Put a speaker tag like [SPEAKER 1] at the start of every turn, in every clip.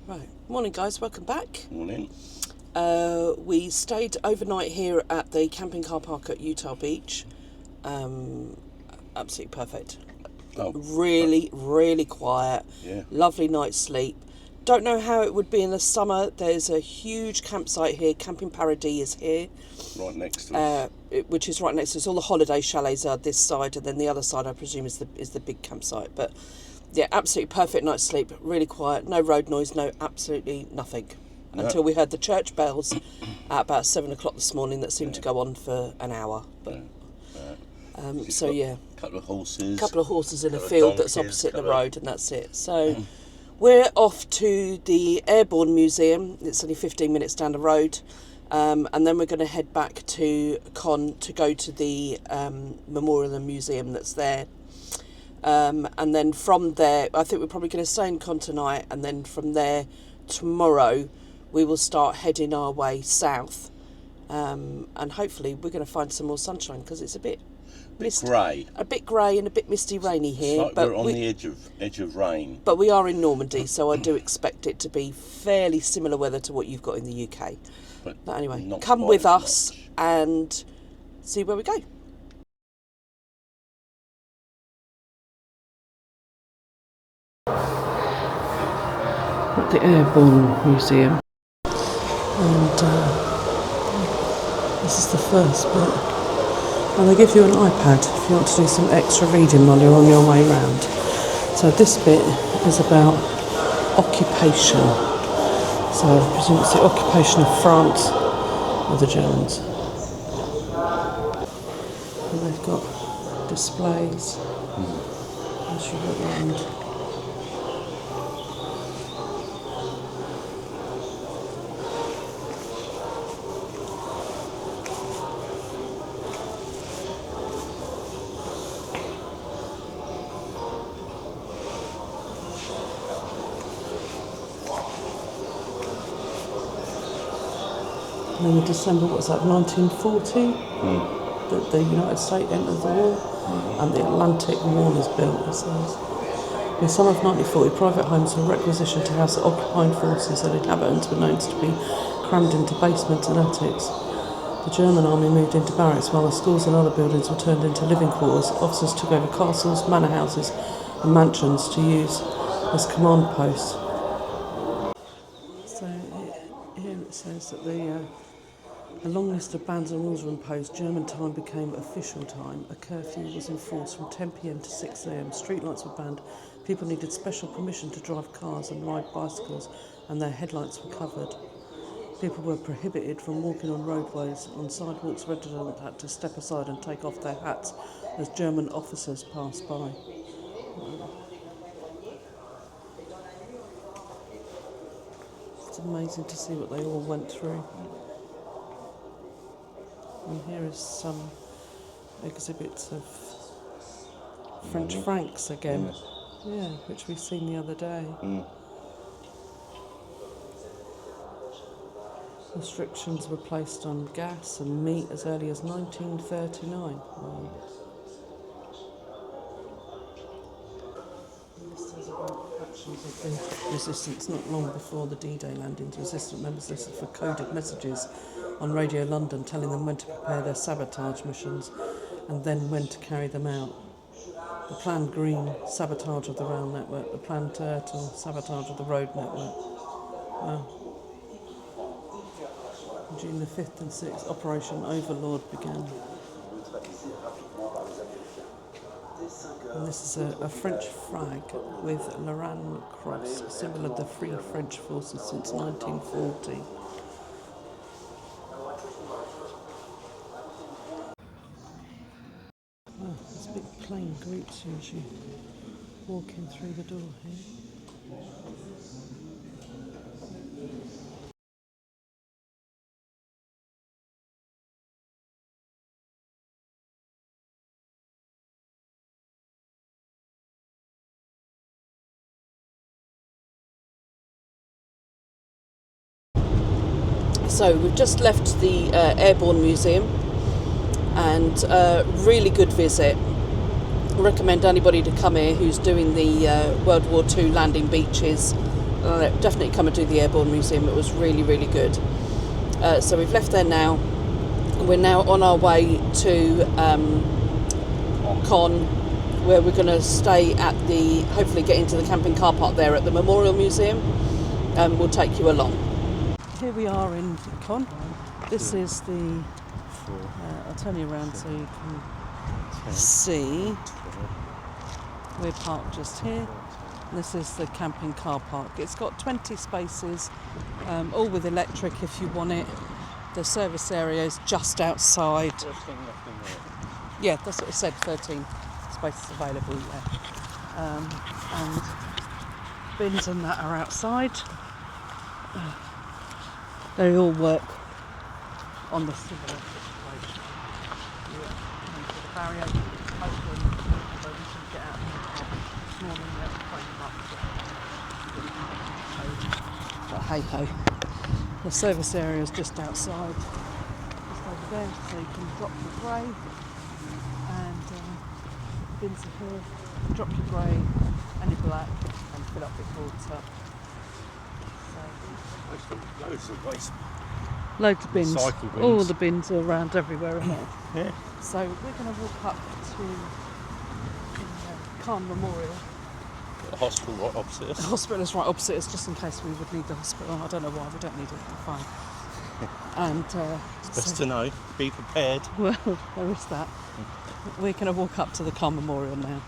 [SPEAKER 1] Right, morning guys, welcome back.
[SPEAKER 2] Morning.
[SPEAKER 1] We stayed overnight here at the camping car park at Utah Beach. Absolutely perfect. Really quiet.
[SPEAKER 2] Yeah.
[SPEAKER 1] Lovely night's sleep. Don't know how it would be in the summer. There's a huge campsite here. Camping Paradis is here.
[SPEAKER 2] Right next to us.
[SPEAKER 1] Which is right next to us. All the holiday chalets are this side, and then the other side, I presume, is the big campsite. But yeah, absolutely perfect night's sleep. Really quiet. No road noise. No, absolutely nothing.
[SPEAKER 2] No.
[SPEAKER 1] Until we heard the church bells at about 7 o'clock this morning that seemed to go on for an hour. But so yeah,
[SPEAKER 2] a couple of horses.
[SPEAKER 1] Couple of horses in a
[SPEAKER 2] couple of
[SPEAKER 1] field that's
[SPEAKER 2] donkeys,
[SPEAKER 1] opposite the
[SPEAKER 2] couple of-
[SPEAKER 1] road, and that's it. So we're off to the Airborne Museum. It's only 15 minutes down the road. And then we're going to head back to Caen to go to the memorial and museum that's there. And then from there, I think we're probably going to stay in Caen tonight, and then from there tomorrow we will start heading our way south. And hopefully we're going to find some more sunshine, because it's a bit
[SPEAKER 2] grey.
[SPEAKER 1] a bit grey and a bit misty, rainy here.
[SPEAKER 2] It's like
[SPEAKER 1] but
[SPEAKER 2] we're on the edge of rain.
[SPEAKER 1] But we are in Normandy, so I do expect it to be fairly similar weather to what you've got in the UK. But anyway,
[SPEAKER 2] not
[SPEAKER 1] come
[SPEAKER 2] quite
[SPEAKER 1] with
[SPEAKER 2] as
[SPEAKER 1] us
[SPEAKER 2] much.
[SPEAKER 1] and see where we go. At the Airborne Museum, and this is the first bit. And they give you an iPad if you want to do some extra reading while you're on your way round. So this bit is about occupation. So I presume it's the occupation of France with the Germans. And they've got displays as you look around. And then in December, what's that, 1940? That the United States entered the war, and the Atlantic Wall is built, it says. In the summer of 1940, private homes were requisitioned to house the occupying forces, and inhabitants were known to be crammed into basements and attics. The German army moved into barracks, while the schools and other buildings were turned into living quarters. Officers took over castles, manor houses and mansions to use as command posts. So here it says that a long list of bans and rules were imposed. German time became official time. A curfew was enforced from 10 p.m. to 6 a.m. Streetlights were banned. People needed special permission to drive cars and ride bicycles, and their headlights were covered. People were prohibited from walking on roadways. On sidewalks, residents had to step aside and take off their hats as German officers passed by. It's amazing to see what they all went through. And here is some exhibits of French francs again. Yeah, which we've seen the other day. Restrictions were placed on gas and meat as early as 1939. Wow. This is about actions of the resistance not long before the D-Day landings. Resistant members listened for coded messages on Radio London telling them when to prepare their sabotage missions and then when to carry them out. The planned green, sabotage of the rail network. The planned turtle, sabotage of the road network. Wow. On June the 5th and 6th, Operation Overlord began. And this is a French flag with Lorraine cross, symbol of the Free French Forces since 1940. Oh, this big plane greets you as you walk in through the door here. So we've just left the Airborne Museum, and really good visit. I recommend anybody to come here who's doing the World War II landing beaches definitely come and do the Airborne Museum. It was really, really good. So we've left there now. We're now on our way to Caen, where we're going to stay at hopefully get into the camping car park there at the Memorial Museum. We'll take you along. Here we are in Caen. This is the, I'll turn you around so you can see. We're parked just here. This is the camping car park. It's got 20 spaces, all with electric if you want it. The service area is just outside. Yeah, that's what it said, 13 spaces available, yeah. And bins and that are outside. They all work on the similar situation. You come to the barrier, open, so we can get out this morning. We have to phone them up. But hey ho, the service area is just outside, just over there, so you can drop your grey, and bins are here. Drop your grey and your black, and fill up with water. Loads of bins.
[SPEAKER 2] Cycle bins.
[SPEAKER 1] All the bins are around everywhere, isn't it?
[SPEAKER 2] Yeah.
[SPEAKER 1] So we're going to walk up to Caen Memorial.
[SPEAKER 2] The hospital right opposite us.
[SPEAKER 1] The hospital is right opposite us, just in case we would need the hospital. I don't know why we don't need it. We're fine. And
[SPEAKER 2] it's best to know. Be prepared.
[SPEAKER 1] Well, there is that. We're going to walk up to the Caen Memorial now.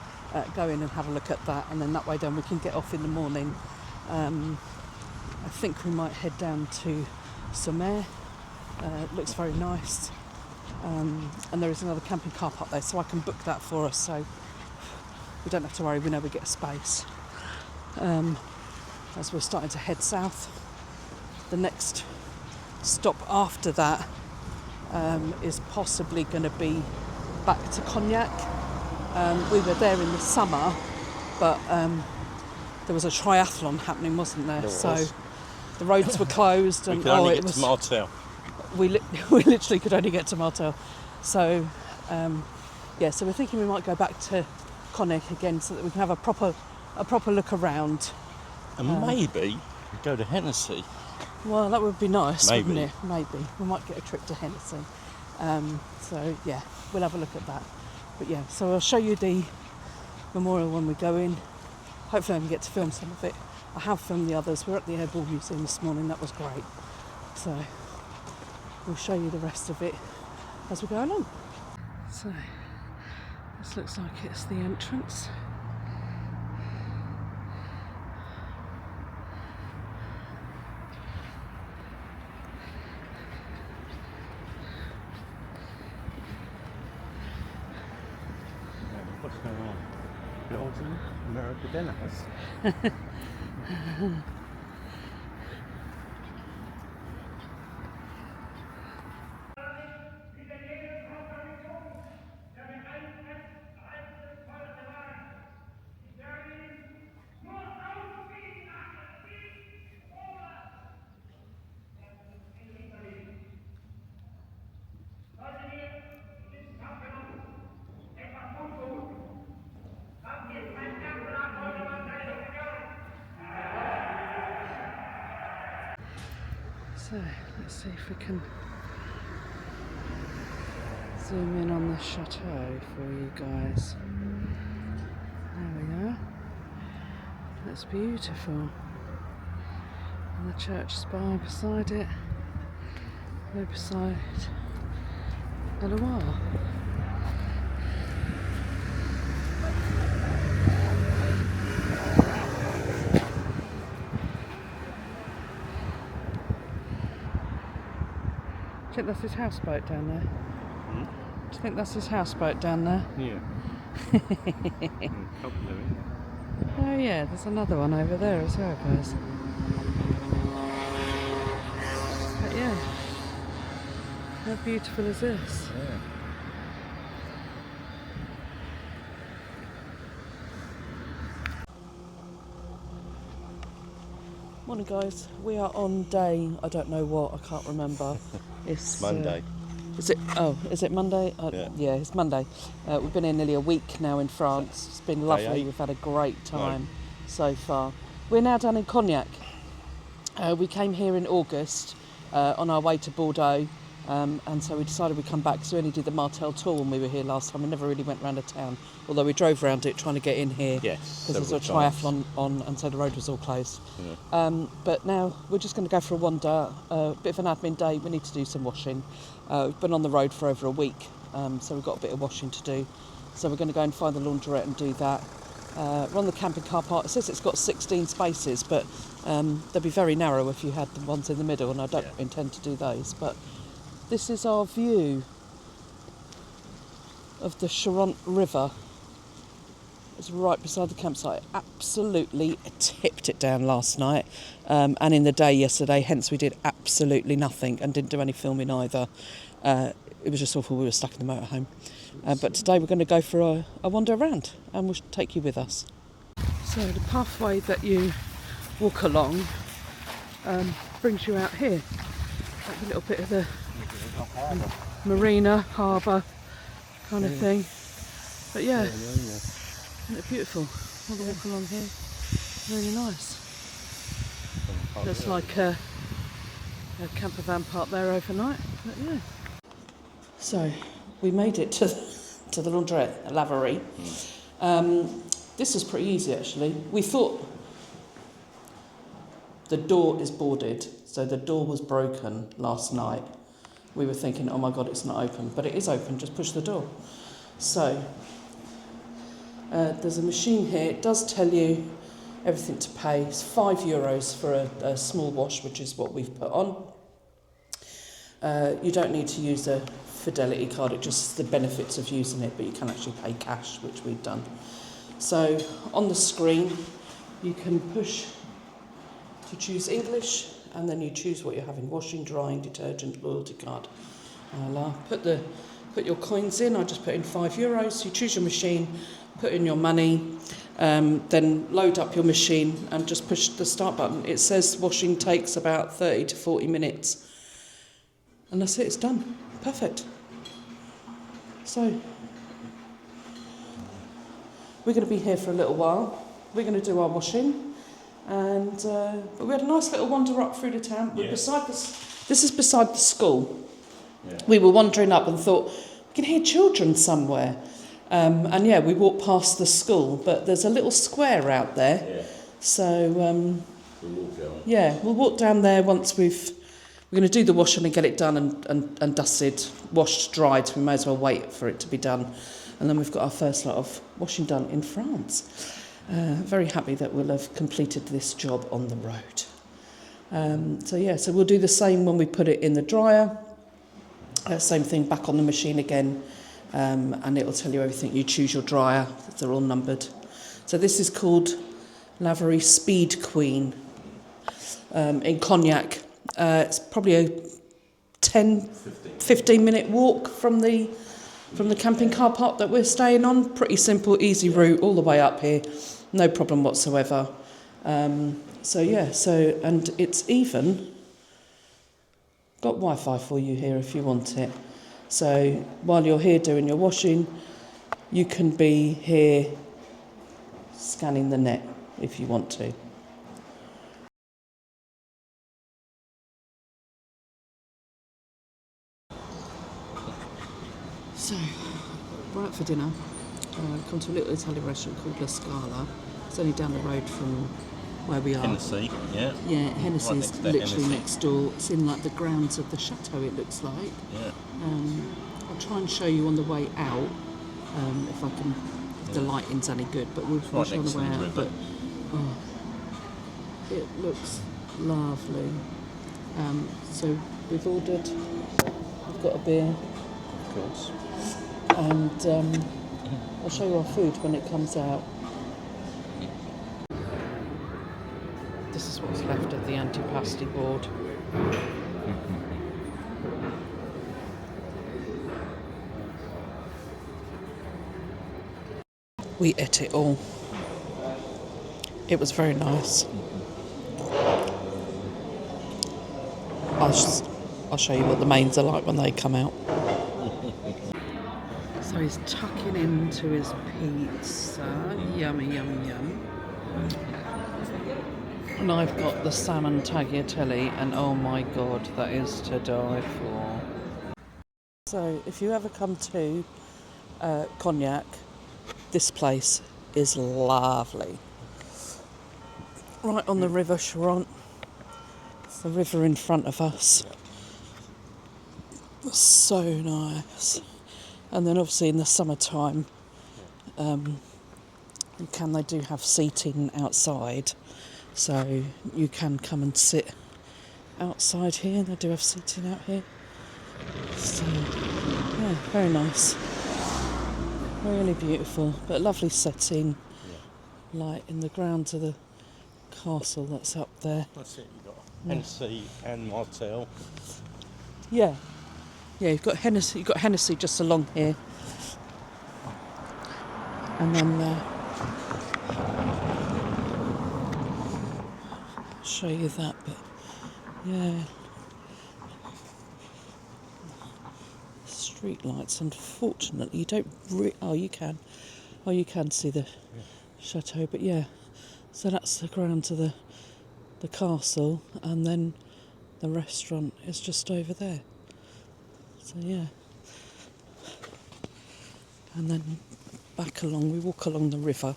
[SPEAKER 1] Go in and have a look at that, and then that way then we can get off in the morning. I think we might head down to Samur. It looks very nice. And there is another camping car park there, so I can book that for us, so we don't have to worry, we know we get a space. As we're starting to head south, the next stop after that is possibly going to be back to Cognac. We were there in the summer, but there was a triathlon happening, wasn't there? So the roads were closed, and
[SPEAKER 2] we could only get to Martel.
[SPEAKER 1] We literally could only get to Martel. So so we're thinking we might go back to Cognac again, so that we can have a proper look around.
[SPEAKER 2] And maybe go to Hennessy.
[SPEAKER 1] Well, that would be nice,
[SPEAKER 2] Maybe.
[SPEAKER 1] wouldn't it? Maybe we might get a trip to Hennessy. So yeah, we'll have a look at that. But yeah, so I'll show you the memorial when we go in. Hopefully I can get to film some of it. I have filmed the others. We're at the Airborne Museum this morning. That was great. So we'll show you the rest of it as we go along. So this looks like it's the entrance.
[SPEAKER 2] What's going on? Belgium, America, Dennis.
[SPEAKER 1] So let's see if we can zoom in on the chateau for you guys. There we go. That's beautiful. And the church spire beside it. Right beside the Loire. Do you think that's his houseboat down there?
[SPEAKER 2] Hmm?
[SPEAKER 1] Do you think that's his houseboat down there?
[SPEAKER 2] Yeah.
[SPEAKER 1] Oh yeah, there's another one over there as well, guys. But yeah, how beautiful is this?
[SPEAKER 2] Yeah.
[SPEAKER 1] Morning guys, we are on day, I don't know what, I can't remember. It's
[SPEAKER 2] Monday.
[SPEAKER 1] Is it Monday? Yeah, it's Monday. We've been here nearly a week now in France. It's been lovely.
[SPEAKER 2] 8.
[SPEAKER 1] We've had a great time so far. We're now down in Cognac. We came here in August on our way to Bordeaux, and so we decided we'd come back because we only did the Martel tour when we were here last time. We never really went around the town, although we drove around it trying to get in here because there's a triathlon on, and so the road was all closed. Yeah. But now we're just going to go for a wander, a bit of an admin day. We need to do some washing. We've been on the road for over a week, so we've got a bit of washing to do. So we're going to go and find the laundrette and do that. We're on the camping car park. It says it's got 16 spaces, but they'd be very narrow if you had the ones in the middle, and I don't intend to do those. But this is our view of the Charente River. It's right beside the campsite. Absolutely tipped it down last night and in the day yesterday, hence we did absolutely nothing and didn't do any filming either. It was just awful. We were stuck in the motorhome. But today we're going to go for a wander around, and we'll take you with us. So the pathway that you walk along brings you out here, like a little bit of the marina, harbour kind of thing. But yeah, isn't it beautiful? All the walk along here, really nice. There's like a camper van parked there overnight, but yeah. So we made it to the laundrette, lavery. This was pretty easy actually. We thought the door is boarded, so the door was broken last night. We were thinking, oh my God, it's not open, but it is open, just push the door. So there's a machine here. It does tell you everything to pay. It's €5 for a small wash, which is what we've put on. You don't need to use a Fidelity card, it's just the benefits of using it, but you can actually pay cash, which we've done. So on the screen you can push to choose English, and then you choose what you're having: washing, drying, detergent, loyalty card. Put your coins in. I just put in €5. You choose your machine, put in your money, then load up your machine and just push the start button. It says washing takes about 30 to 40 minutes. And that's it, it's done. Perfect. So, we're going to be here for a little while. We're going to do our washing. And but we had a nice little wander up through the town. We're beside this is beside the school. Yeah. We were wandering up and thought, we can hear children somewhere. And yeah, we walked past the school, but there's a little square out there. Yeah. So, we'll walk down there once we're going to do the washing and get it done and dusted, washed, dried. So we may as well wait for it to be done. And then we've got our first lot of washing done in France. Very happy that we'll have completed this job on the road. So we'll do the same when we put it in the dryer. Same thing, back on the machine again. And it'll tell you everything. You choose your dryer. They're all numbered. So this is called Lavery Speed Queen in Cognac. It's probably a 15 minute walk from the camping car park that we're staying on. Pretty simple, easy route all the way up here, no problem whatsoever. And it's even got Wi-Fi for you here if you want it. So while you're here doing your washing, you can be here scanning the net if you want to. So, we're out for dinner. Come to a little Italian restaurant called La Scala. It's only down the road from where we are.
[SPEAKER 2] Hennessy, yeah.
[SPEAKER 1] Yeah, Hennessy is literally next door. It's in like the grounds of the chateau, it looks like. Yeah. I'll try and show you on the way out, if the lighting's any good, but we'll show on the way out. But it looks lovely. So we've ordered. We've got a beer. Of course. And I'll show you our food when it comes out. This is what's left of the antipasti board. We ate it all. It was very nice. I'll show you what the mains are like when they come out. So he's tucking into his pizza. Yummy, yummy, yum. And I've got the salmon tagliatelle, and oh my god, that is to die for. So, if you ever come to Cognac, this place is lovely. Right on the River Charente. It's the river in front of us. So nice. And then obviously in the summertime, they do have seating outside. So you can come and sit outside here. They do have seating out here. So, yeah, very nice. Really beautiful, but lovely setting. Light in the grounds of the castle that's up there.
[SPEAKER 2] That's it, you've got Hennessy and Martell.
[SPEAKER 1] Yeah. Yeah, you've got Hennessy just along here. And then I'll show you that, but yeah. Street lights, unfortunately you don't you can see the chateau, but yeah, so that's the grounds of the castle, and then the restaurant is just over there. So yeah, and then we walk along the river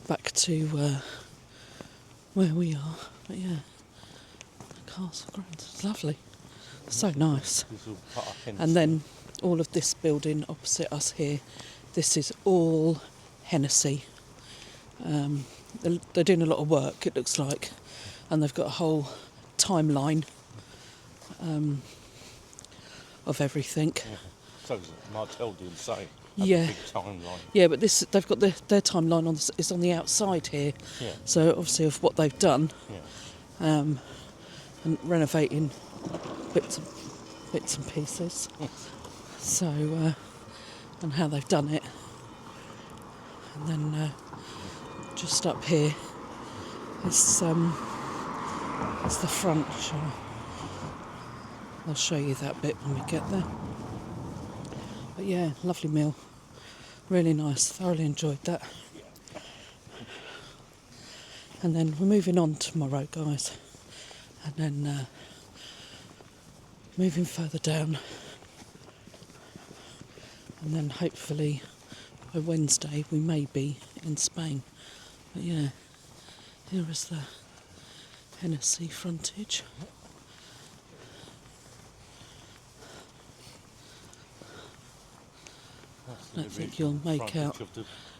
[SPEAKER 1] back to where we are. But yeah, the castle grounds, it's lovely. So nice. And then all of this building opposite us here, this is all Hennessy. They're doing a lot of work, it looks like, and they've got a whole timeline of everything.
[SPEAKER 2] Yeah. So Martell do the same.
[SPEAKER 1] Yeah.
[SPEAKER 2] Big timeline.
[SPEAKER 1] Yeah, but they've got their timeline is on the outside here.
[SPEAKER 2] Yeah.
[SPEAKER 1] So obviously of what they've done, and renovating bits and pieces. So and how they've done it, and then just up here is the front. I'll show you that bit when we get there. But yeah, lovely meal, really nice. Thoroughly enjoyed that. And then we're moving on tomorrow, guys, and then moving further down, and then hopefully by Wednesday we may be in Spain. But yeah, here is the Hennessy frontage. I don't think you'll make out.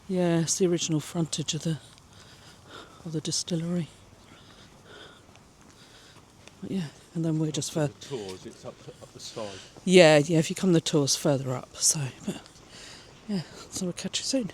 [SPEAKER 1] Yeah, it's the original frontage of the distillery. But yeah, and then we're just further.
[SPEAKER 2] Tours, it's up the side.
[SPEAKER 1] Yeah, if you come the tours further up. So, but yeah, so we'll catch you soon.